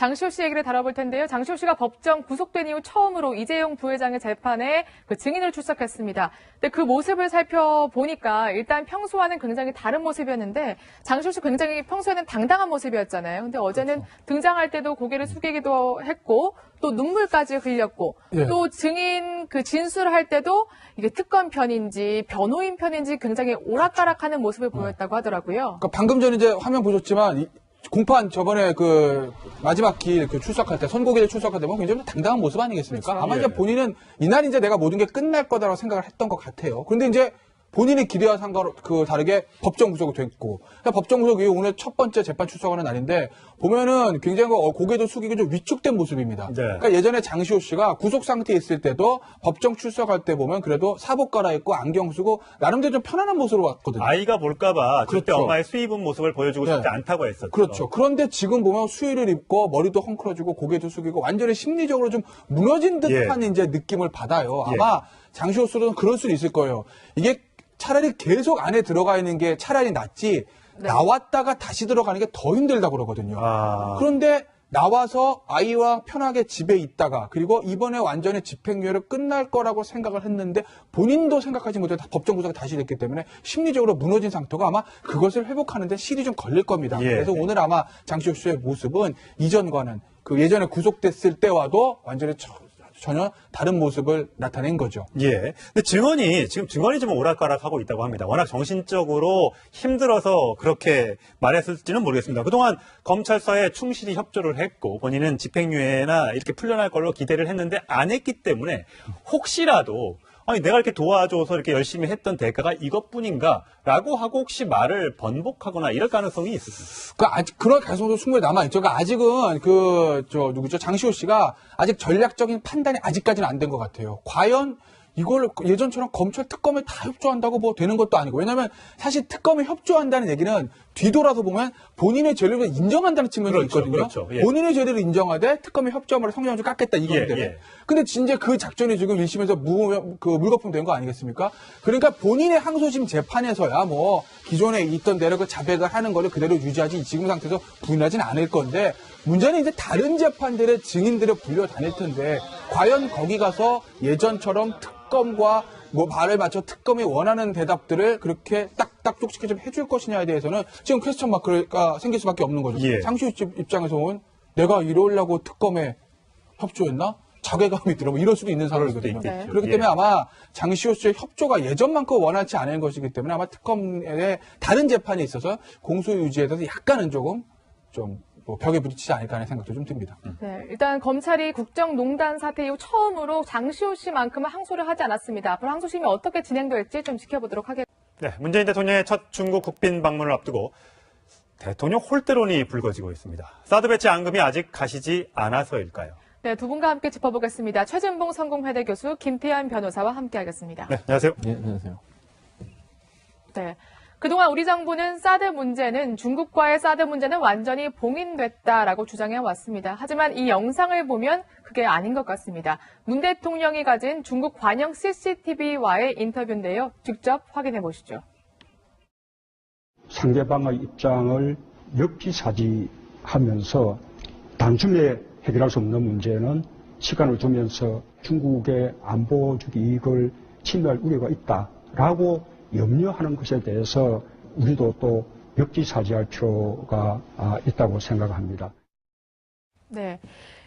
장시호 씨 얘기를 다뤄볼 텐데요. 장시호 씨가 법정 구속된 이후 처음으로 이재용 부회장의 재판에 그 증인을 출석했습니다. 근데 그 모습을 살펴보니까 일단 평소와는 굉장히 다른 모습이었는데 장시호 씨 굉장히 평소에는 당당한 모습이었잖아요. 근데 어제는 그렇죠. 등장할 때도 고개를 숙이기도 했고 또 눈물까지 흘렸고 예. 또 증인 그 진술을 할 때도 이게 특검 편인지 변호인 편인지 굉장히 오락가락하는 모습을 보였다고 하더라고요. 그러니까 방금 전에 이제 화면 보셨지만 공판 저번에 그 마지막 길 그 출석할 때 선고기를 출석할 때 보면 굉장히 당당한 모습 아니겠습니까? 그렇죠. 아마 예. 이제 본인은 이날 이제 내가 모든 게 끝날 거다라고 생각을 했던 것 같아요. 그런데 이제 본인의 기대와 다르게 법정 구속이 됐고, 그러니까 법정 구속 이후 오늘 첫 번째 재판 출석하는 날인데, 보면은 굉장히 고개도 숙이고 좀 위축된 모습입니다. 네. 그러니까 예전에 장시호 씨가 구속 상태에 있을 때도 법정 출석할 때 보면 그래도 사복 갈아입고 안경 쓰고 나름대로 좀 편안한 모습으로 왔거든요. 아이가 볼까봐 절대 그렇죠. 엄마의 수입은 모습을 보여주고 싶지 네. 않다고 했었죠. 그렇죠. 그런데 지금 보면 수의를 입고 머리도 헝클어지고 고개도 숙이고 완전히 심리적으로 좀 무너진 듯한 이제 느낌을 받아요. 아마 장시호 씨는 그럴 수는 있을 거예요. 이게 차라리 계속 안에 들어가 있는 게 차라리 낫지 나왔다가 다시 들어가는 게 더 힘들다고 그러거든요. 그런데 나와서 아이와 편하게 집에 있다가 그리고 이번에 완전히 집행유예로 끝날 거라고 생각을 했는데 본인도 생각하지 못해도 법정 구속이 다시 됐기 때문에 심리적으로 무너진 상태가 아마 그것을 회복하는 데 시일이 좀 걸릴 겁니다. 그래서 오늘 아마 장시호 씨의 모습은 이전과는 그 예전에 구속됐을 때와도 완전히 전혀 다른 모습을 나타낸 거죠. 예. 근데 증언이 좀 오락가락하고 있다고 합니다. 워낙 정신적으로 힘들어서 그렇게 말했을지는 모르겠습니다. 그동안 검찰서에 충실히 협조를 했고 본인은 집행유예나 이렇게 풀려날 걸로 기대를 했는데 안 했기 때문에 혹시라도 아니 내가 이렇게 도와줘서 이렇게 열심히 했던 대가가 이것뿐인가라고 하고 혹시 말을 번복하거나 이럴 가능성이 있습니다. 아직 그럴 가능성도 충분히 남아있죠. 그러니까 아직은 누구죠? 장시호 씨가 아직 전략적인 판단이 아직까지는 안 된 것 같아요. 과연 이걸 예전처럼 검찰 특검에 다 협조한다고 뭐 되는 것도 아니고. 왜냐면 사실 특검에 협조한다는 얘기는 뒤돌아서 보면 본인의 죄를 인정한다는 측면이 있거든요. 그렇죠. 예. 본인의 죄를 인정하되 특검에 협조함으로 성형을 좀 깎겠다 이건데. 근데 진짜 그 작전이 지금 1심에서 물거품 된 거 아니겠습니까? 그러니까 본인의 항소심 재판에서야 뭐 기존에 있던 대로 그 자백을 하는 거를 그대로 유지하지 지금 상태에서 부인하진 않을 건데 문제는 이제 다른 재판들의 증인들을 불려 다닐 텐데 과연 거기 가서 예전처럼 특검과 뭐 말을 맞춰 특검이 원하는 대답들을 그렇게 딱딱 똑똑히 좀 해줄 것이냐에 대해서는 지금 퀘스천 마크가 생길 수밖에 없는 거죠. 장시호 입장에서는 내가 이러려고 특검에 협조했나? 자괴감이 들어 뭐 이럴 수도 있는 상황이거든요. 그렇기 때문에 아마 장시호 씨의 협조가 예전만큼 원하지 않은 것이기 때문에 아마 특검의 다른 재판에 있어서 공소 유지에 대해서 약간은 조금 벽에 부딪히지 않을까 하는 생각도 좀 듭니다. 네, 일단 검찰이 국정농단 사태 이후 처음으로 장시호 씨만큼은 항소를 하지 않았습니다. 앞으로 항소심이 어떻게 진행될지 좀 지켜보도록 하겠습니다. 네, 문재인 대통령의 첫 중국 국빈 방문을 앞두고 대통령 홀대론이 불거지고 있습니다. 사드 배치 앙금이 아직 가시지 않아서일까요? 네, 두 분과 함께 짚어보겠습니다. 최진봉 성공회대 교수, 김태현 변호사와 함께하겠습니다. 네, 안녕하세요. 네, 안녕하세요. 네. 그동안 우리 정부는 중국과의 사드 문제는 완전히 봉인됐다라고 주장해 왔습니다. 하지만 이 영상을 보면 그게 아닌 것 같습니다. 문 대통령이 가진 중국 관영 CCTV와의 인터뷰인데요. 직접 확인해 보시죠. 상대방의 입장을 역지사지하면서 단숨에 해결할 수 없는 문제는 시간을 두면서 중국의 안보적 이익을 침해할 우려가 있다라고 염려하는 것에 대해서 우리도 또 역지사지할 필요가 있다고 생각합니다. 네.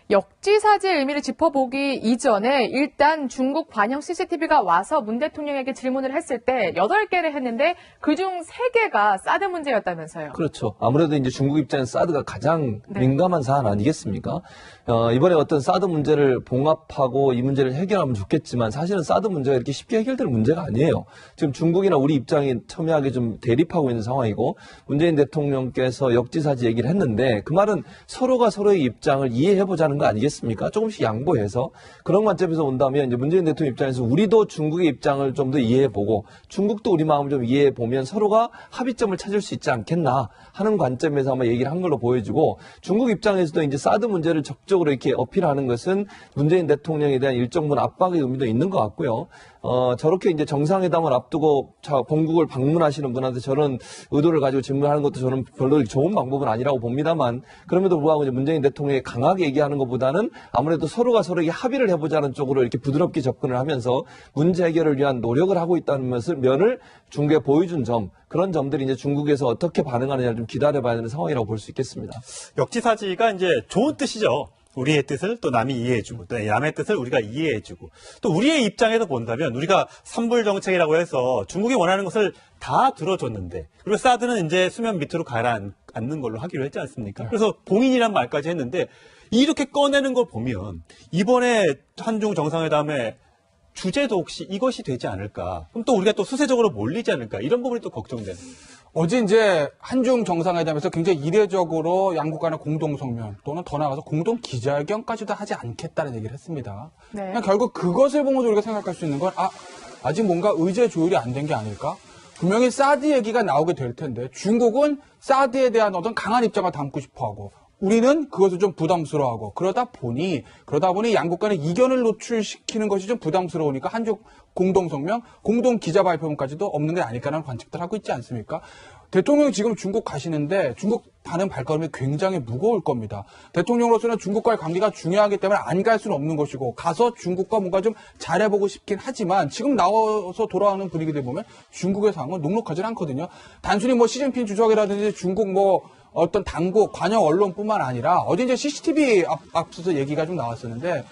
역지사지의 의미를 짚어보기 이전에 일단 중국 관영 CCTV가 와서 문 대통령에게 질문을 했을 때 8개를 했는데 그중 3개가 사드 문제였다면서요. 그렇죠. 아무래도 이제 중국 입장에서 사드가 가장 민감한 사안 아니겠습니까? 이번에 어떤 사드 문제를 봉합하고 이 문제를 해결하면 좋겠지만 사실은 사드 문제가 이렇게 쉽게 해결될 문제가 아니에요. 지금 중국이나 우리 입장이 첨예하게 좀 대립하고 있는 상황이고 문재인 대통령께서 역지사지 얘기를 했는데 그 말은 서로가 서로의 입장을 이해해보자는 거 아니겠습니까? 조금씩 양보해서 그런 관점에서 온다면 이제 문재인 대통령 입장에서 우리도 중국의 입장을 좀 더 이해해보고 중국도 우리 마음을 좀 이해해보면 서로가 합의점을 찾을 수 있지 않겠나 하는 관점에서 아마 얘기를 한 걸로 보여지고 중국 입장에서도 이제 사드 문제를 적극적으로 이렇게 어필하는 것은 문재인 대통령에 대한 일정 부분 압박의 의미도 있는 것 같고요. 저렇게 이제 정상회담을 앞두고 본국을 방문하시는 분한테 저런 의도를 가지고 질문하는 것도 저는 별로 좋은 방법은 아니라고 봅니다만, 그럼에도 불구하고 이제 문재인 대통령이 강하게 얘기하는 것보다는 아무래도 서로가 서로에게 합의를 해보자는 쪽으로 이렇게 부드럽게 접근을 하면서 문제 해결을 위한 노력을 하고 있다는 면을 중국에 보여준 점, 그런 점들이 이제 중국에서 어떻게 반응하느냐를 좀 기다려봐야 되는 상황이라고 볼 수 있겠습니다. 역지사지가 이제 좋은 뜻이죠. 우리의 뜻을 또 남이 이해해주고, 또 남의 뜻을 우리가 이해해주고, 또 우리의 입장에서 본다면 우리가 삼불정책이라고 해서 중국이 원하는 것을 다 들어줬는데, 그리고 사드는 이제 수면 밑으로 가라앉는 걸로 하기로 했지 않습니까? 그래서 봉인이란 말까지 했는데, 이렇게 꺼내는 걸 보면 이번에 한중 정상회담에 주제도 혹시 이것이 되지 않을까? 그럼 또 우리가 또 수세적으로 몰리지 않을까? 이런 부분이 또 걱정되는. 어제 이제 한중 정상회담에서 굉장히 이례적으로 양국 간의 공동 성명 또는 더 나아가서 공동 기자회견까지도 하지 않겠다는 얘기를 했습니다. 네. 그냥 결국 그것을 보면서 우리가 생각할 수 있는 건 아직 뭔가 의제 조율이 안 된 게 아닐까? 분명히 사드 얘기가 나오게 될 텐데 중국은 사드에 대한 어떤 강한 입장을 담고 싶어하고 우리는 그것을 좀 부담스러워하고 그러다 보니 양국 간의 이견을 노출시키는 것이 좀 부담스러우니까 한중 공동성명, 공동 기자 발표문까지도 없는 게 아닐까라는 관측들 하고 있지 않습니까? 대통령이 지금 중국 가시는데 중국 가는 발걸음이 굉장히 무거울 겁니다. 대통령으로서는 중국과의 관계가 중요하기 때문에 안 갈 수는 없는 것이고 가서 중국과 뭔가 좀 잘해보고 싶긴 하지만 지금 나와서 돌아오는 분위기들 보면 중국의 상황은 녹록하진 않거든요. 단순히 뭐 시진핑 주석이라든지 중국 어떤 당국, 관영 언론뿐만 아니라 어제 이제 CCTV 앞서서 얘기가 좀 나왔었는데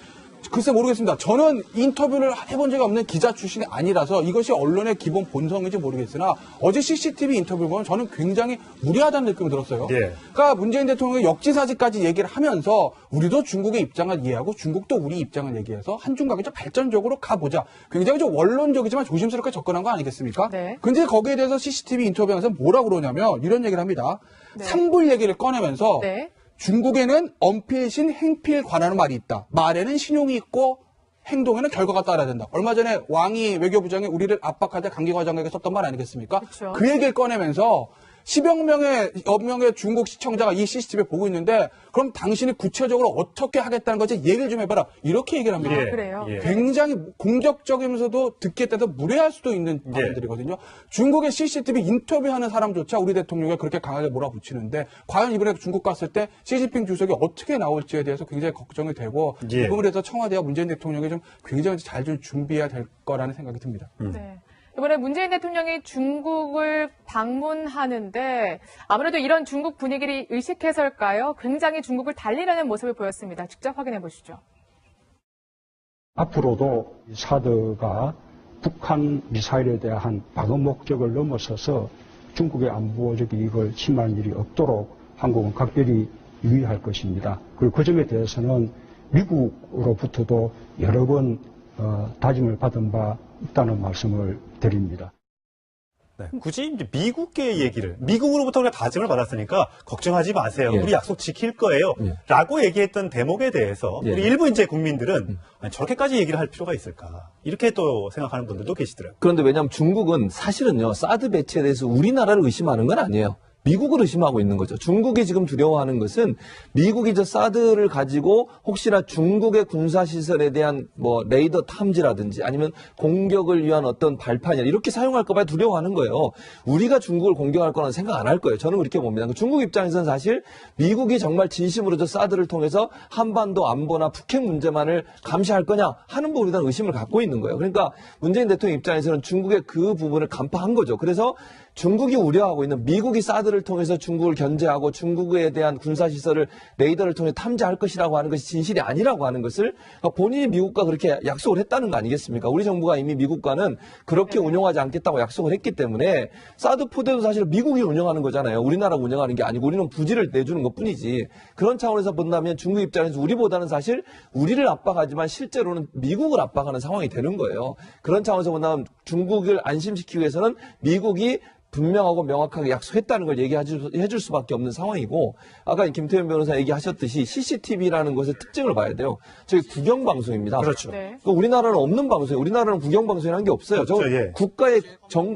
글쎄 모르겠습니다. 저는 인터뷰를 해본 적이 없는 기자 출신이 아니라서 이것이 언론의 기본 본성인지 모르겠으나 어제 CCTV 인터뷰를 보면 저는 굉장히 무리하다는 느낌이 들었어요. 예. 그러니까 문재인 대통령이 역지사지까지 얘기를 하면서 우리도 중국의 입장을 이해하고 중국도 우리 입장을 얘기해서 한중 관계 좀 발전적으로 가보자. 굉장히 좀 원론적이지만 조심스럽게 접근한 거 아니겠습니까? 네. 근데 거기에 대해서 CCTV 인터뷰에서 뭐라고 그러냐면 이런 얘기를 합니다. 네. 삼불 얘기를 꺼내면서 네. 중국에는 언필신 행필 관하는 말이 있다. 말에는 신용이 있고 행동에는 결과가 따라야 된다. 얼마 전에 왕이 외교부장이 우리를 압박할 때 강기과장에게 썼던 말 아니겠습니까? 그쵸. 그 얘기를 꺼내면서 10여 명의 중국 시청자가 이 CCTV 보고 있는데 그럼 당신이 구체적으로 어떻게 하겠다는 거지 얘기를 좀 해봐라. 이렇게 얘기를 합니다. 아, 그래요? 예. 굉장히 공격적이면서도 듣기에 따라서 무례할 수도 있는 예. 발언들이거든요. 중국의 CCTV 인터뷰하는 사람조차 우리 대통령에 그렇게 강하게 몰아붙이는데 과연 이번에 중국 갔을 때 시진핑 주석이 어떻게 나올지에 대해서 굉장히 걱정이 되고 예. 이 부분에 대해서 청와대와 문재인 대통령이 좀 굉장히 잘 좀 준비해야 될 거라는 생각이 듭니다. 네. 이번에 문재인 대통령이 중국을 방문하는데 아무래도 이런 중국 분위기를 의식해서일까요? 굉장히 중국을 달리려는 모습을 보였습니다. 직접 확인해 보시죠. 앞으로도 사드가 북한 미사일에 대한 방어 목적을 넘어서서 중국의 안보적 이익을 침해하는 일이 없도록 한국은 각별히 유의할 것입니다. 그리고 그 점에 대해서는 미국으로부터도 여러 번 다짐을 받은 바 있다는 말씀을 드립니다. 네, 굳이 이제 미국의 얘기를, 미국으로부터 우리가 다짐을 받았으니까 걱정하지 마세요. 예. 우리 약속 지킬 거예요. 예. 라고 얘기했던 대목에 대해서 예. 우리 일부 이제 국민들은 아니, 저렇게까지 얘기를 할 필요가 있을까. 이렇게 또 생각하는 분들도 계시더라고요. 그런데 왜냐하면 중국은 사실은요, 사드 배치에 대해서 우리나라를 의심하는 건 아니에요. 미국을 의심하고 있는 거죠. 중국이 지금 두려워하는 것은 미국이 저 사드를 가지고 혹시나 중국의 군사시설에 대한 뭐 레이더 탐지라든지 아니면 공격을 위한 어떤 발판이나 이렇게 사용할까 봐 두려워하는 거예요. 우리가 중국을 공격할 거라는 생각 안 할 거예요. 저는 그렇게 봅니다. 중국 입장에서는 사실 미국이 정말 진심으로 저 사드를 통해서 한반도 안보나 북핵 문제만을 감시할 거냐 하는 부분에 대한 의심을 갖고 있는 거예요. 그러니까 문재인 대통령 입장에서는 중국의 그 부분을 간파한 거죠. 그래서 중국이 우려하고 있는 미국이 사드를 통해서 중국을 견제하고 중국에 대한 군사시설을 레이더를 통해 탐지할 것이라고 하는 것이 진실이 아니라고 하는 것을 본인이 미국과 그렇게 약속을 했다는 거 아니겠습니까? 우리 정부가 이미 미국과는 그렇게 운영하지 않겠다고 약속을 했기 때문에 사드 포대도 사실 미국이 운영하는 거잖아요. 우리나라가 운영하는 게 아니고 우리는 부지를 내주는 것뿐이지. 그런 차원에서 본다면 중국 입장에서 우리보다는 사실 우리를 압박하지만 실제로는 미국을 압박하는 상황이 되는 거예요. 그런 차원에서 본다면 중국을 안심시키기 위해서는 미국이 분명하고 명확하게 약속했다는 걸 해줄 수밖에 없는 상황이고 아까 김태현 변호사 얘기하셨듯이 CCTV라는 것의 특징을 봐야 돼요. 저희 국영방송입니다. 그렇죠. 네. 우리나라는 없는 방송이에요. 우리나라는 국영방송이라는 게 없어요. 저 없죠, 예. 국가의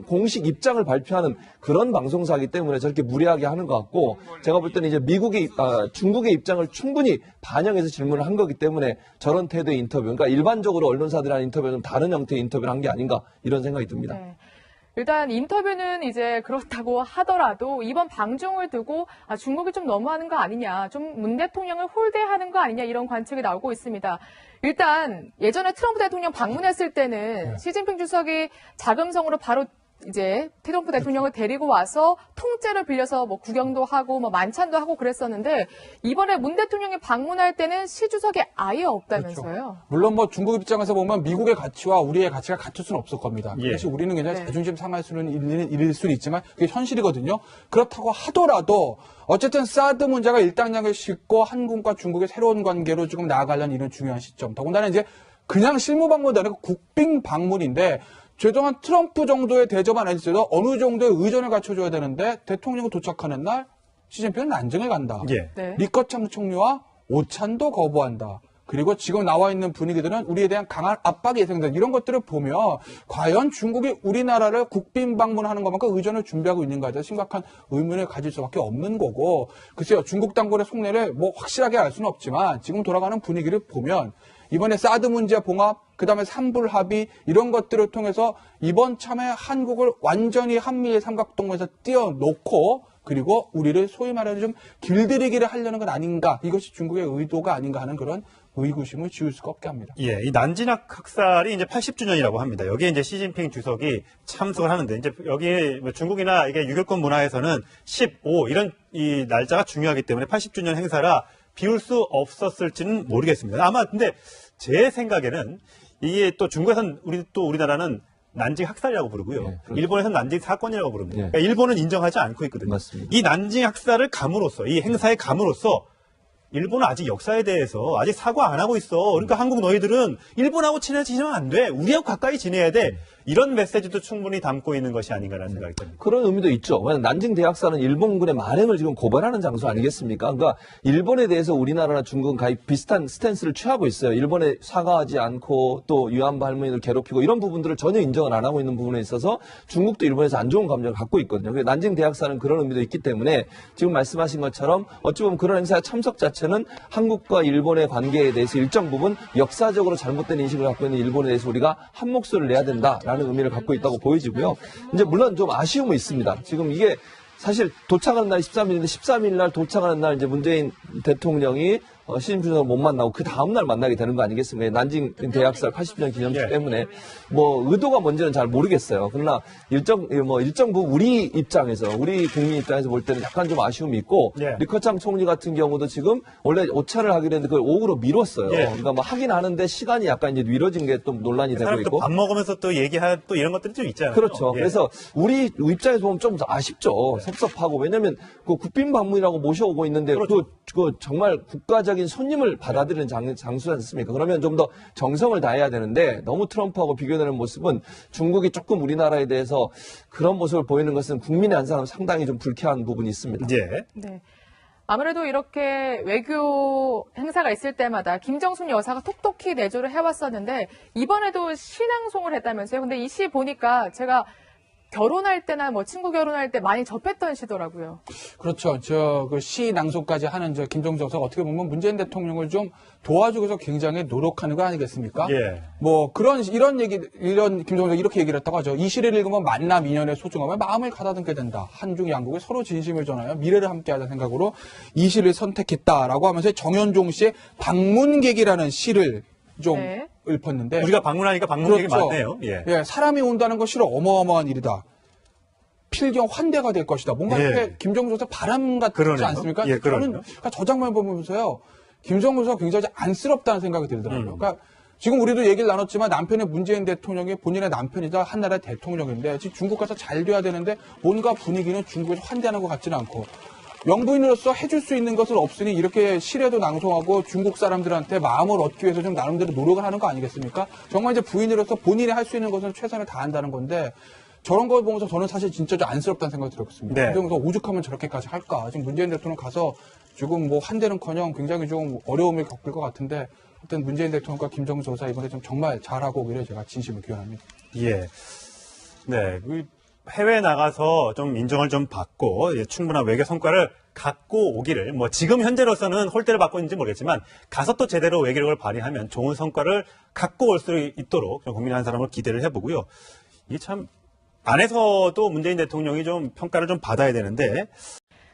공식 입장을 발표하는 그런 방송사이기 때문에 저렇게 무례하게 하는 것 같고 제가 볼 때는 이제 중국의 입장을 충분히 반영해서 질문을 한 거기 때문에 저런 태도의 인터뷰, 그러니까 일반적으로 언론사들이 하는 인터뷰는 다른 형태의 인터뷰를 한 게 아닌가 이런 생각이 듭니다. 네. 일단 인터뷰는 이제 그렇다고 하더라도 이번 방중을 두고 중국이 좀 너무하는 거 아니냐, 좀 문 대통령을 홀대하는 거 아니냐 이런 관측이 나오고 있습니다. 일단 예전에 트럼프 대통령 방문했을 때는 시진핑 주석이 자금성으로 바로 이제 트럼프 대통령을 데리고 와서 통째로 빌려서 뭐 구경도 하고 뭐 만찬도 하고 그랬었는데 이번에 문 대통령이 방문할 때는 시 주석이 아예 없다면서요. 그렇죠. 물론 뭐 중국 입장에서 보면 미국의 가치와 우리의 가치가 같을 수는 없을 겁니다. 예. 사실 우리는 굉장히 네. 자존심 상할 수는 일일 수는 있지만 그게 현실이거든요. 그렇다고 하더라도 어쨌든 사드 문제가 일단락을 싣고 한국과 중국의 새로운 관계로 지금 나아가려는 이런 중요한 시점. 더군다나 이제 그냥 실무 방문도 아니고 국빈 방문인데 최소한 트럼프 정도의 대접은 아니어도 어느 정도의 의전을 갖춰줘야 되는데 대통령이 도착하는 날 시진핑은 난징을 간다. 예. 네. 리커창 총리와 오찬도 거부한다. 그리고 지금 나와 있는 분위기들은 우리에 대한 강한 압박이 예상된다. 이런 것들을 보면 과연 중국이 우리나라를 국빈 방문하는 것만큼 의전을 준비하고 있는가에 대해서 심각한 의문을 가질 수밖에 없는 거고 글쎄요. 중국 당국의 속내를 뭐 확실하게 알 수는 없지만 지금 돌아가는 분위기를 보면 이번에 사드 문제 봉합, 그다음에 삼불 합의 이런 것들을 통해서 이번 참에 한국을 완전히 한미일 삼각동에서 띄워놓고 그리고 우리를 소위 말하는 좀 길들이기를 하려는 건 아닌가 이것이 중국의 의도가 아닌가 하는 그런 의구심을 지울 수가 없게 합니다. 예, 이 난징학 학살이 이제 80주년이라고 합니다. 여기에 이제 시진핑 주석이 참석을 하는데 이제 여기 중국이나 이게 유교권 문화에서는 15 이런 이 날짜가 중요하기 때문에 80주년 행사라 비울 수 없었을지는 모르겠습니다. 아마 근데 제 생각에는 이게 또 중국에서는 우리나라는 난징 학살이라고 부르고요. 네, 그렇죠. 일본에서는 난징 사건이라고 부릅니다. 네. 그러니까 일본은 인정하지 않고 있거든요. 맞습니다. 이 난징 학살을 감으로써 이 행사에 감으로써 일본은 아직 역사에 대해서 아직 사과 안 하고 있어. 그러니까 한국 너희들은 일본하고 친해지면 안 돼. 우리하고 가까이 지내야 돼. 이런 메시지도 충분히 담고 있는 것이 아닌가라는 생각이 듭니다. 그런 의미도 있죠. 왜냐하면 난징 대학살은 일본군의 만행을 지금 고발하는 장소 아니겠습니까? 그러니까 일본에 대해서 우리나라나 중국은 거의 비슷한 스탠스를 취하고 있어요. 일본에 사과하지 않고 또 위안부 할머니들 괴롭히고 이런 부분들을 전혀 인정을 안 하고 있는 부분에 있어서 중국도 일본에서 안 좋은 감정을 갖고 있거든요. 그래서 난징 대학살은 그런 의미도 있기 때문에 지금 말씀하신 것처럼 어찌 보면 그런 행사의 참석 자체는 한국과 일본의 관계에 대해서 일정 부분 역사적으로 잘못된 인식을 갖고 있는 일본에 대해서 우리가 한 목소리를 내야 된다라는 의미를 갖고 있다고 보여지고요. 이제 물론 좀 아쉬움은 있습니다. 지금 이게 사실 도착하는 날이 13일인데 13일 날 도착하는 날 이제 문재인 대통령이 시진핑 주석을 못 만나고 그 다음날 만나게 되는 거 아니겠습니까? 난징 대학살 80주년 기념식 예. 때문에 뭐 의도가 뭔지는 잘 모르겠어요. 그러나 일정 부분 우리 입장에서 우리 국민 입장에서 볼 때는 약간 좀 아쉬움이 있고 예. 리커창 총리 같은 경우도 지금 원래 오차를 하기로 했는데 그걸 오후로 미뤘어요. 예. 그러니까 뭐 하긴 하는데 시간이 약간 이제 미뤄진 게 좀 논란이 되고 사람도 있고. 밥 먹으면서 또 얘기할 또 이런 것들이 좀 있잖아요. 그렇죠. 예. 그래서 우리 입장에서 보면 좀 아쉽죠. 섭섭하고. 왜냐면 그 국빈 방문이라고 모셔오고 있는데 그렇죠. 그 정말 국가적인 손님을 받아들이는 장수지 않습니까? 그러면 좀 더 정성을 다해야 되는데 너무 트럼프하고 비교되는 모습은 중국이 조금 우리나라에 대해서 그런 모습을 보이는 것은 국민의 한 사람 상당히 좀 불쾌한 부분이 있습니다. 예. 네. 아무래도 이렇게 외교 행사가 있을 때마다 김정숙 여사가 톡톡히 내조를 해왔었는데 이번에도 신앙송을 했다면서요. 근데 이 시 보니까 제가 결혼할 때나 뭐 친구 결혼할 때 많이 접했던 시더라고요. 그렇죠. 그 시 낭송까지 하는 김정숙 여사가 어떻게 보면 문재인 대통령을 좀 도와주기 위해서 굉장히 노력하는 거 아니겠습니까? 예. 뭐 이런 김정숙 여사 이렇게 얘기를 했다고 하죠. 이 시를 읽으면 만남 인연의 소중함에 마음을 가다듬게 된다. 한중 양국에 서로 진심을 전하여 미래를 함께하자 생각으로 이 시를 선택했다라고 하면서 정현종 씨의 방문객이라는 시를 좀 네. 읊었는데 우리가 방문하니까 방문 얘기 많네요. 예. 사람이 온다는 것이 어마어마한 일이다. 필경 환대가 될 것이다. 뭔가 예. 이렇게 김정숙 여사 바람 같지 그러네요. 않습니까? 예, 그러네요. 저는 그러니까 저 장면 보면서요. 김정숙 여사가 굉장히 안쓰럽다는 생각이 들더라고요. 그러니까 지금 우리도 얘기를 나눴지만 남편의 문재인 대통령이 본인의 남편이자 한 나라의 대통령인데 지금 중국 가서 잘 돼야 되는데 뭔가 분위기는 중국에서 환대하는 것 같지는 않고 영부인으로서 해줄 수 있는 것은 없으니 이렇게 시래도 낭송하고 중국 사람들한테 마음을 얻기 위해서 좀 나름대로 노력을 하는 거 아니겠습니까? 정말 이제 부인으로서 본인이 할 수 있는 것은 최선을 다한다는 건데 저런 걸 보면서 저는 사실 진짜 좀 안쓰럽다는 생각이 들었습니다. 네. 그러면서 오죽하면 저렇게까지 할까? 지금 문재인 대통령 가서 지금 뭐 한대는커녕 굉장히 좀 어려움을 겪을 것 같은데 하여튼 문재인 대통령과 김정수 조사 이번에 좀 정말 잘하고 오기를 제가 진심으로 기원합니다. 예. 네. 해외 나가서 좀 인정을 좀 받고 충분한 외교 성과를 갖고 오기를 뭐 지금 현재로서는 홀대를 받고 있는지 모르겠지만 가서 또 제대로 외교력을 발휘하면 좋은 성과를 갖고 올 수 있도록 국민 한 사람을 기대를 해보고요. 이게 참 안에서도 문재인 대통령이 좀 평가를 좀 받아야 되는데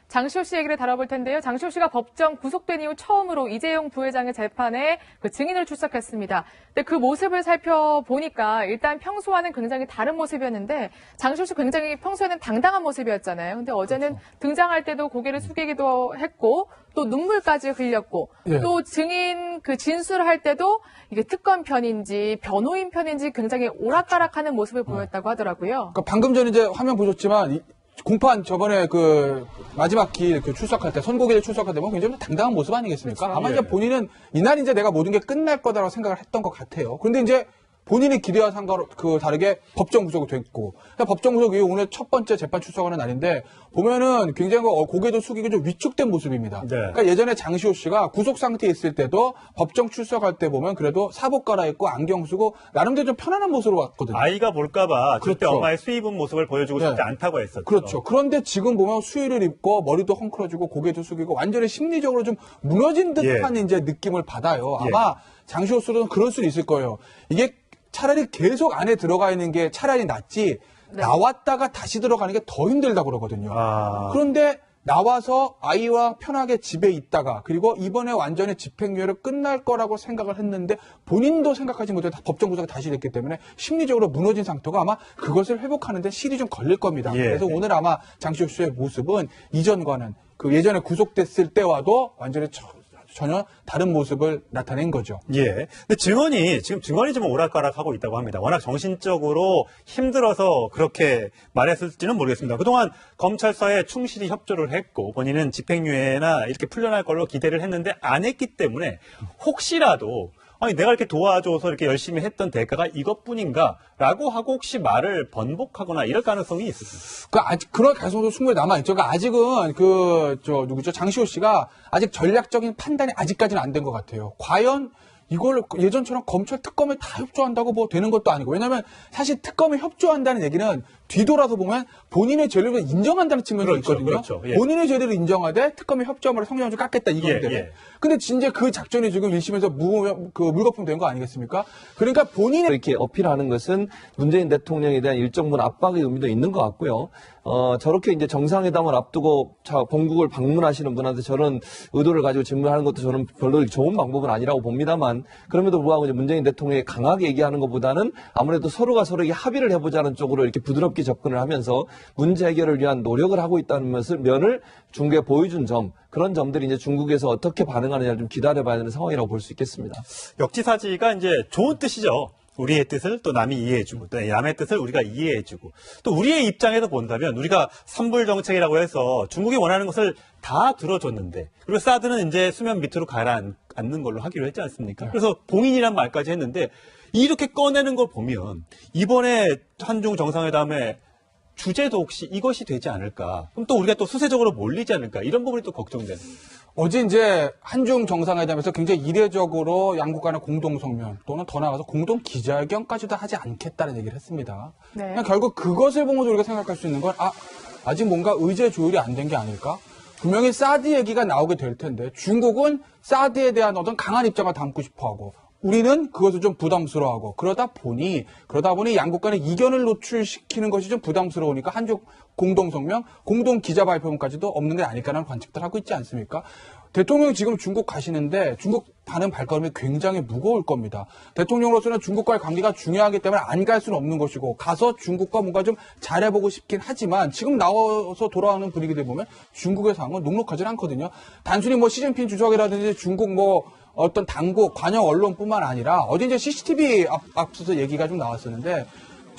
장시호 씨 얘기를 다뤄볼 텐데요. 장시호 씨가 법정 구속된 이후 처음으로 이재용 부회장의 재판에 그 증인을 출석했습니다. 근데 그 모습을 살펴보니까 일단 평소와는 굉장히 다른 모습이었는데 장시호 씨 굉장히 평소에는 당당한 모습이었잖아요. 근데 어제는 등장할 때도 고개를 숙이기도 했고 또 눈물까지 흘렸고 예. 또 증인 그 진술을 할 때도 이게 특검 편인지 변호인 편인지 굉장히 오락가락하는 모습을 보였다고 하더라고요. 그러니까 방금 전에 이제 화면 보셨지만 공판 저번에 그 마지막 길 그 출석할 때 선고기를 출석할 때 보면 굉장히 당당한 모습 아니겠습니까? 그렇죠. 아마 예. 이제 본인은 이날 이제 내가 모든 게 끝날 거다라고 생각을 했던 것 같아요. 그런데 이제 본인의 기대와 다르게 법정 구속이 됐고 법정 구속 이후 오늘 첫 번째 재판 출석하는 날인데 보면은 굉장히 고개도 숙이고 좀 위축된 모습입니다. 네. 그러니까 예전에 장시호 씨가 구속 상태에 있을 때도 법정 출석할 때 보면 그래도 사복 갈아입고 안경 쓰고 나름대로 좀 편안한 모습으로 왔거든요. 아이가 볼까봐 절대 그렇죠. 엄마의 수입은 모습을 보여주고 싶지 네. 않다고 했었죠. 그렇죠. 그런데 지금 보면 수의를 입고 머리도 헝클어지고 고개도 숙이고 완전히 심리적으로 좀 무너진 듯한 이제 느낌을 받아요. 아마 장시호 씨는 그럴 수는 있을 거예요. 이게 차라리 계속 안에 들어가 있는 게 차라리 낫지 나왔다가 다시 들어가는 게 더 힘들다고 그러거든요. 그런데 나와서 아이와 편하게 집에 있다가 그리고 이번에 완전히 집행유예로 끝날 거라고 생각을 했는데 본인도 생각하지 못해 법정 구속이 다시 됐기 때문에 심리적으로 무너진 상태가 아마 그것을 회복하는 데 시일이 좀 걸릴 겁니다. 예. 그래서 오늘 아마 장시호 씨의 모습은 이전과는 그 예전에 구속됐을 때와도 완전히 전혀 다른 모습을 나타낸 거죠. 예. 근데 증언이 좀 오락가락하고 있다고 합니다. 워낙 정신적으로 힘들어서 그렇게 말했을지는 모르겠습니다. 그동안 검찰사에 충실히 협조를 했고 본인은 집행유예나 이렇게 풀려날 걸로 기대를 했는데 안 했기 때문에 혹시라도 아니 내가 이렇게 도와줘서 이렇게 열심히 했던 대가가 이것뿐인가라고 하고 혹시 말을 번복하거나 이럴 가능성이 있습니다. 아직 그럴 가능성도 충분히 남아있죠. 그러니까 아직은 누구죠? 장시호 씨가 아직 전략적인 판단이 아직까지는 안 된 것 같아요. 과연 이걸 예전처럼 검찰 특검에 다 협조한다고 뭐 되는 것도 아니고 왜냐하면 사실 특검에 협조한다는 얘기는 뒤돌아서 보면 본인의 죄를 인정한다는 측면이 그렇죠, 있거든요. 그렇죠. 예. 본인의 죄를 인정하되 특검에 협조함으로 성형을 좀 깎겠다 이건데. 예. 근데 진짜 그 작전이 지금 1심에서 물거품 된 거 아니겠습니까? 그러니까 본인의 이렇게 어필하는 것은 문재인 대통령에 대한 일정 부분 압박의 의미도 있는 것 같고요. 저렇게 이제 정상회담을 앞두고 본국을 방문하시는 분한테 저런 의도를 가지고 질문하는 것도 저는 별로 좋은 방법은 아니라고 봅니다만 그럼에도 불구하고 이제 문재인 대통령이 강하게 얘기하는 것보다는 아무래도 서로가 서로에게 합의를 해보자는 쪽으로 이렇게 부드럽게 접근을 하면서 문제 해결을 위한 노력을 하고 있다는 면을 중국에 보여준 점 그런 점들이 이제 중국에서 어떻게 반응하느냐를 좀 기다려봐야 되는 상황이라고 볼 수 있겠습니다. 역지사지가 이제 좋은 뜻이죠. 우리의 뜻을 또 남이 이해해주고 또 남의 뜻을 우리가 이해해주고 또 우리의 입장에서 본다면 우리가 삼불 정책이라고 해서 중국이 원하는 것을 다 들어줬는데 그리고 사드는 이제 수면 밑으로 가라앉는 걸로 하기로 했지 않습니까? 그래서 봉인이란 말까지 했는데 이렇게 꺼내는 걸 보면 이번에 한중 정상회담에 주제도 혹시 이것이 되지 않을까? 그럼 또 우리가 또 수세적으로 몰리지 않을까? 이런 부분이 또 걱정되는 거예요. 어제 이제 한중 정상회담에서 굉장히 이례적으로 양국 간의 공동 성명 또는 더 나아가서 공동 기자회견까지도 하지 않겠다는 얘기를 했습니다. 네. 그냥 결국 그것을 보면서 우리가 생각할 수 있는 건 아직 뭔가 의제 조율이 안 된 게 아닐까? 분명히 사드 얘기가 나오게 될 텐데 중국은 사드에 대한 어떤 강한 입장을 담고 싶어하고 우리는 그것을 좀 부담스러워하고 그러다 보니 양국 간의 이견을 노출시키는 것이 좀 부담스러우니까 한중 공동성명, 공동 기자 발표문까지도 없는 게 아닐까라는 관측들 하고 있지 않습니까? 대통령이 지금 중국 가시는데 중국 반응 발걸음이 굉장히 무거울 겁니다. 대통령으로서는 중국과의 관계가 중요하기 때문에 안 갈 수는 없는 것이고 가서 중국과 뭔가 좀 잘해보고 싶긴 하지만 지금 나와서 돌아오는 분위기들 보면 중국의 상황은 녹록하진 않거든요. 단순히 뭐 시진핑 주석이라든지 중국 어떤 당국, 관영 언론뿐만 아니라 어제 이제 CCTV 앞서서 얘기가 좀 나왔었는데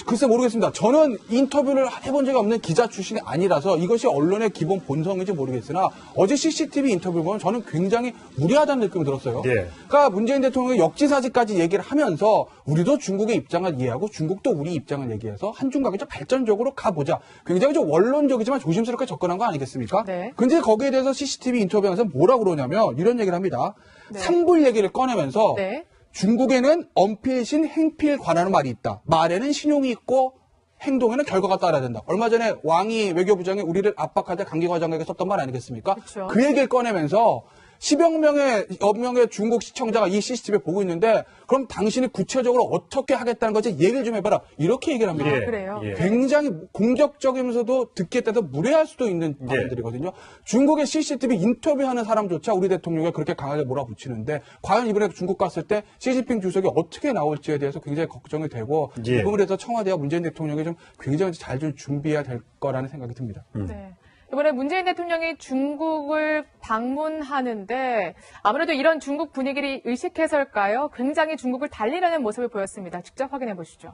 글쎄 모르겠습니다. 저는 인터뷰를 해본 적이 없는 기자 출신이 아니라서 이것이 언론의 기본 본성인지 모르겠으나 어제 CCTV 인터뷰 보면 저는 굉장히 무리하다는 느낌이 들었어요. 예. 그러니까 문재인 대통령이 역지사지까지 얘기를 하면서 우리도 중국의 입장을 이해하고 중국도 우리 입장을 얘기해서 한중관계 좀 발전적으로 가보자. 굉장히 좀 원론적이지만 조심스럽게 접근한 거 아니겠습니까? 네. 근데 거기에 대해서 CCTV 인터뷰하면서 뭐라 그러냐면 이런 얘기를 합니다. 네. 산불 얘기를 꺼내면서 네. 중국에는 언필신 행필 관하는 말이 있다. 말에는 신용이 있고 행동에는 결과가 따라야 된다. 얼마 전에 왕이 외교부장이 우리를 압박할 때 강기과장에게 썼던 말 아니겠습니까? 그쵸. 그 얘기를 꺼내면서 10여 명의 중국 시청자가 이 CCTV 보고 있는데 그럼 당신이 구체적으로 어떻게 하겠다는 거지 얘기를 좀 해봐라. 이렇게 얘기를 합니다. 아, 그래요? 예. 굉장히 공격적이면서도 듣기에 따라서 무례할 수도 있는 발언들이거든요. 중국의 CCTV 인터뷰하는 사람조차 우리 대통령이 그렇게 강하게 몰아붙이는데 과연 이번에 중국 갔을 때 시진핑 주석이 어떻게 나올지에 대해서 굉장히 걱정이 되고 예. 이 부분에 대해서 청와대와 문재인 대통령이 좀 굉장히 잘 좀 준비해야 될 거라는 생각이 듭니다. 네. 이번에 문재인 대통령이 중국을 방문하는데 아무래도 이런 중국 분위기를 의식해서일까요? 굉장히 중국을 달리려는 모습을 보였습니다. 직접 확인해 보시죠.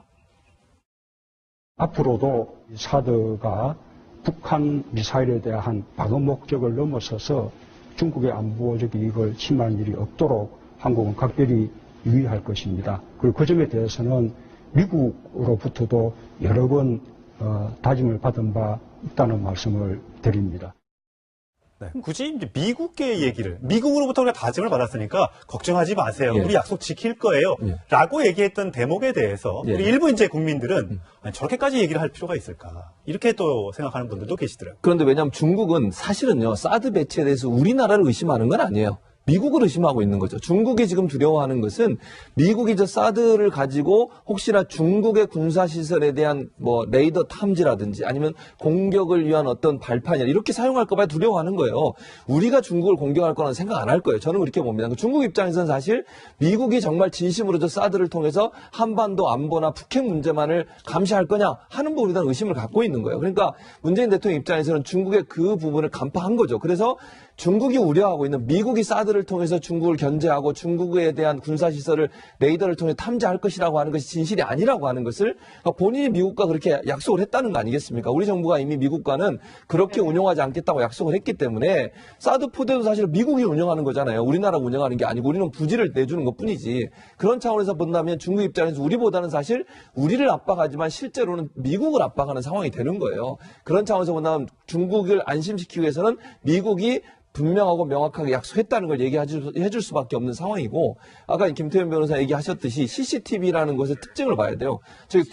앞으로도 사드가 북한 미사일에 대한 방어 목적을 넘어서서 중국의 안보적 이익을 침해할 일이 없도록 한국은 각별히 유의할 것입니다. 그리고 그 점에 대해서는 미국으로부터도 여러 번 다짐을 받은 바 있다는 말씀을 드립니다. 네, 굳이 이제 미국의 얘기를, 미국으로부터 우리가 다짐을 받았으니까 걱정하지 마세요. 예. 우리 약속 지킬 거예요. 예. 라고 얘기했던 대목에 대해서 예. 우리 일부 이제 국민들은 아니, 저렇게까지 얘기를 할 필요가 있을까. 이렇게 또 생각하는 분들도 계시더라고요. 그런데 왜냐하면 중국은 사실은요, 사드 배치에 대해서 우리나라를 의심하는 건 아니에요. 미국을 의심하고 있는 거죠. 중국이 지금 두려워하는 것은 미국이 저 사드를 가지고 혹시나 중국의 군사시설에 대한 뭐 레이더 탐지라든지 아니면 공격을 위한 어떤 발판이나 이렇게 사용할까 봐 두려워하는 거예요. 우리가 중국을 공격할 거라는 생각 안 할 거예요. 저는 그렇게 봅니다. 중국 입장에서는 사실 미국이 정말 진심으로 저 사드를 통해서 한반도 안보나 북핵 문제만을 감시할 거냐 하는 부분에 대한 의심을 갖고 있는 거예요. 그러니까 문재인 대통령 입장에서는 중국의 그 부분을 간파한 거죠. 그래서 중국이 우려하고 있는 미국이 사드를 통해서 중국을 견제하고 중국에 대한 군사시설을 레이더를 통해 탐지할 것이라고 하는 것이 진실이 아니라고 하는 것을 본인이 미국과 그렇게 약속을 했다는 거 아니겠습니까? 우리 정부가 이미 미국과는 그렇게 운용하지 않겠다고 약속을 했기 때문에 사드 포대도 사실 미국이 운영하는 거잖아요. 우리나라가 운영하는 게 아니고 우리는 부지를 내주는 것뿐이지. 그런 차원에서 본다면 중국 입장에서 우리보다는 사실 우리를 압박하지만 실제로는 미국을 압박하는 상황이 되는 거예요. 그런 차원에서 본다면 중국을 안심시키기 위해서는 미국이 분명하고 명확하게 약속했다는 걸 얘기해줄 수밖에 없는 상황이고 아까 김태현 변호사 얘기하셨듯이 CCTV라는 것의 특징을 봐야 돼요.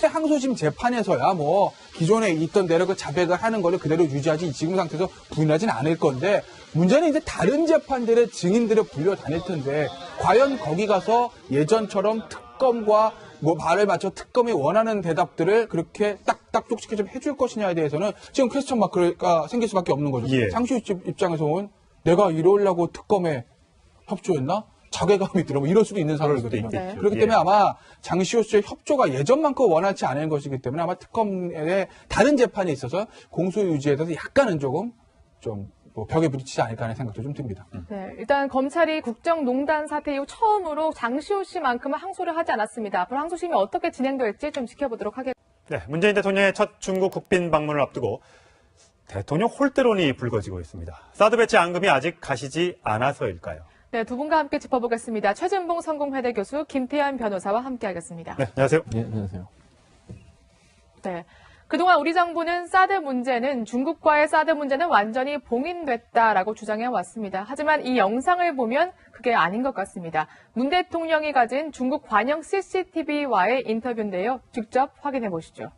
항소심 재판에서야 뭐 기존에 있던 대로 그 자백을 하는 거를 그대로 유지하지 지금 상태에서 부인하진 않을 건데 문제는 이제 다른 재판들의 증인들을 불려 다닐 텐데 과연 거기 가서 예전처럼 특검과 뭐 말을 맞춰 특검이 원하는 대답들을 그렇게 딱딱 쪽지게 좀 해줄 것이냐에 대해서는 지금 퀘스천 마크가 생길 수밖에 없는 거죠. 예. 장시호 씨 입장에서 보면 내가 이러려고 특검에 협조했나? 자괴감이 들어 뭐 이럴 수도 있는 상황이거든요. 수도 있겠죠. 그렇기 예. 때문에 아마 장시호 씨의 협조가 예전만큼 원하지 않은 것이기 때문에 아마 특검의 다른 재판에 있어서 공소 유지에 대해서 약간은 조금 좀 뭐 벽에 부딪히지 않을까 하는 생각도 좀 듭니다. 네, 일단 검찰이 국정농단 사태 이후 처음으로 장시호 씨만큼은 항소를 하지 않았습니다. 앞으로 항소심이 어떻게 진행될지 좀 지켜보도록 하겠습니다. 네, 문재인 대통령의 첫 중국 국빈 방문을 앞두고 대통령 홀대론이 불거지고 있습니다. 사드 배치 앙금이 아직 가시지 않아서일까요? 네, 두 분과 함께 짚어보겠습니다. 최진봉 성공회대 교수, 김태현 변호사와 함께하겠습니다. 네, 안녕하세요. 네, 안녕하세요. 네. 그동안 우리 정부는 중국과의 사드 문제는 완전히 봉인됐다라고 주장해 왔습니다. 하지만 이 영상을 보면 그게 아닌 것 같습니다. 문 대통령이 가진 중국 관영 CCTV와의 인터뷰인데요. 직접 확인해 보시죠.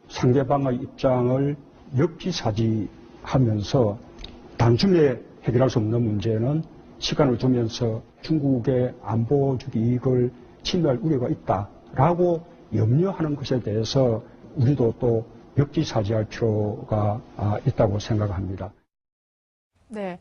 상대방의 입장을 역지사지하면서 단숨에 해결할 수 없는 문제는 시간을 두면서 중국의 안보적 이익을 침해할 우려가 있다라고 염려하는 것에 대해서 우리도 또 역지사지할 필요가 있다고 생각합니다. 네.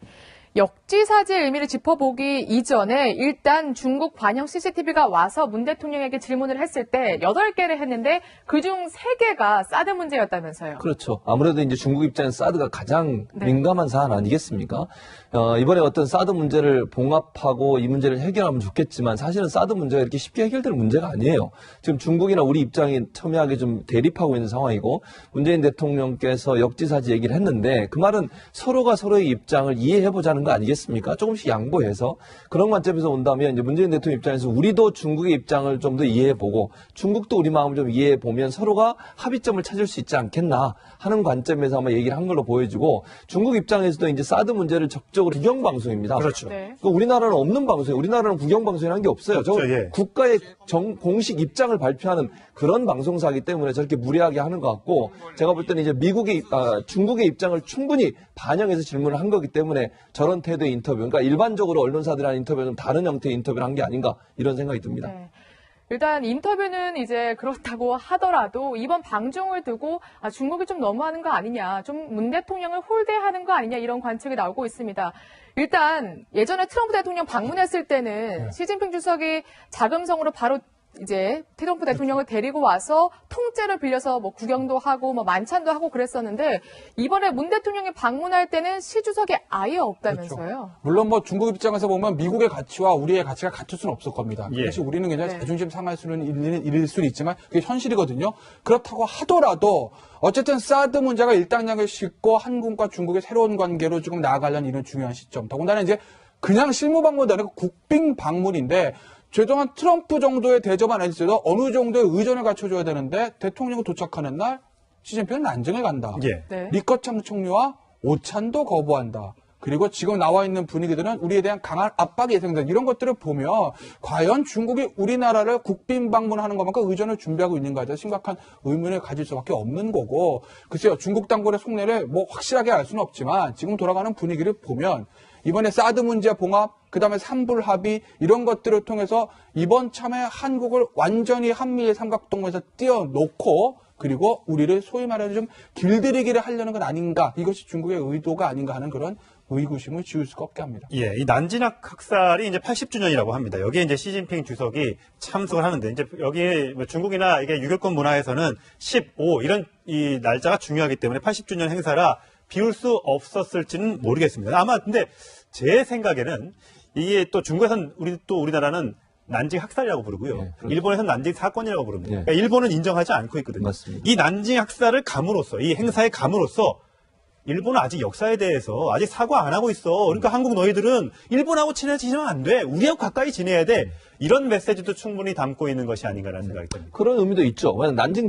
역지사지의 의미를 짚어보기 이전에 일단 중국 관영 CCTV가 와서 문 대통령에게 질문을 했을 때 8개를 했는데 그중 3개가 사드 문제였다면서요. 그렇죠. 아무래도 이제 중국 입장에서 사드가 가장 네. 민감한 사안 아니겠습니까? 이번에 어떤 사드 문제를 봉합하고 이 문제를 해결하면 좋겠지만 사실은 사드 문제가 이렇게 쉽게 해결될 문제가 아니에요. 지금 중국이나 우리 입장이 첨예하게 좀 대립하고 있는 상황이고 문재인 대통령께서 역지사지 얘기를 했는데 그 말은 서로가 서로의 입장을 이해해보자는 거 아니겠습니까? 조금씩 양보해서 그런 관점에서 온다면 이제 문재인 대통령 입장에서 우리도 중국의 입장을 좀 더 이해해보고 중국도 우리 마음을 좀 이해해보면 서로가 합의점을 찾을 수 있지 않겠나 하는 관점에서 아마 얘기를 한 걸로 보여지고 중국 입장에서도 이제 사드 문제를 적극적으로 국영방송입니다. 그렇죠. 네. 우리나라는 없는 방송이에요. 우리나라는 국영방송이라는 게 없어요. 저 없죠, 예. 국가의 공식 입장을 발표하는 그런 방송사이기 때문에 저렇게 무리하게 하는 것 같고 제가 볼 때는 이제 중국의 입장을 충분히 반영해서 질문을 한 거기 때문에 저런 태도의 인터뷰, 그러니까 일반적으로 언론사들이랑 인터뷰는 다른 형태의 인터뷰를 한 게 아닌가 이런 생각이 듭니다. 네. 일단 인터뷰는 이제 그렇다고 하더라도 이번 방중을 두고 중국이 좀 너무하는 거 아니냐, 좀 문 대통령을 홀대하는 거 아니냐 이런 관측이 나오고 있습니다. 일단 예전에 트럼프 대통령 방문했을 때는 시진핑 주석이 자금성으로 바로 이제 트럼프 대통령을 데리고 와서 통째로 빌려서 뭐 구경도 하고 뭐 만찬도 하고 그랬었는데 이번에 문 대통령이 방문할 때는 시 주석이 아예 없다면서요. 물론 뭐 중국 입장에서 보면 미국의 가치와 우리의 가치가 같을 수는 없을 겁니다. 예. 사실 우리는 굉장히 네. 자존심 상할 수는 일일 수는 있지만 그게 현실이거든요. 그렇다고 하더라도 어쨌든 사드 문제가 일단락을 싣고 한국과 중국의 새로운 관계로 지금 나아가려는 이런 중요한 시점. 더군다나 이제 그냥 실무 방문도 아니고 국빈 방문인데 최소한 트럼프 정도의 대접은 아니더라도 어느 정도의 의전을 갖춰줘야 되는데 대통령이 도착하는 날 시진핑은 난징을 간다. 예. 네. 리커창 총리와 오찬도 거부한다. 그리고 지금 나와 있는 분위기들은 우리에 대한 강한 압박이 예상된다. 이런 것들을 보면 과연 중국이 우리나라를 국빈 방문하는 것만큼 의전을 준비하고 있는가에 대한 심각한 의문을 가질 수밖에 없는 거고 글쎄요. 중국 당국의 속내를 뭐 확실하게 알 수는 없지만 지금 돌아가는 분위기를 보면 이번에 사드 문제 봉합, 그다음에 삼불 합의 이런 것들을 통해서 이번 참에 한국을 완전히 한미일 삼각동에서 띄워놓고 그리고 우리를 소위 말하는 좀 길들이기를 하려는 건 아닌가 이것이 중국의 의도가 아닌가 하는 그런 의구심을 지울 수가 없게 합니다. 예, 이 난징학 학살이 이제 80주년이라고 합니다. 여기에 이제 시진핑 주석이 참석을 하는데 이제 여기에 중국이나 이게 유교권 문화에서는 15 이런 이 날짜가 중요하기 때문에 80주년 행사라 비울 수 없었을지는 모르겠습니다. 아마 근데 제 생각에는 이게 또 중국에서는 우리나라는 난징 학살이라고 부르고요. 네, 그렇죠. 일본에서는 난징 사건이라고 부릅니다. 네. 그러니까 일본은 인정하지 않고 있거든요. 맞습니다. 이 난징 학살을 감으로써 이 행사에 감으로써 일본은 아직 역사에 대해서 아직 사과 안 하고 있어. 그러니까 한국 너희들은 일본하고 친해지면 안 돼. 우리하고 가까이 지내야 돼. 이런 메시지도 충분히 담고 있는 것이 아닌가라는 생각이 듭니다. 그런 의미도 있죠. 왜냐하면 난징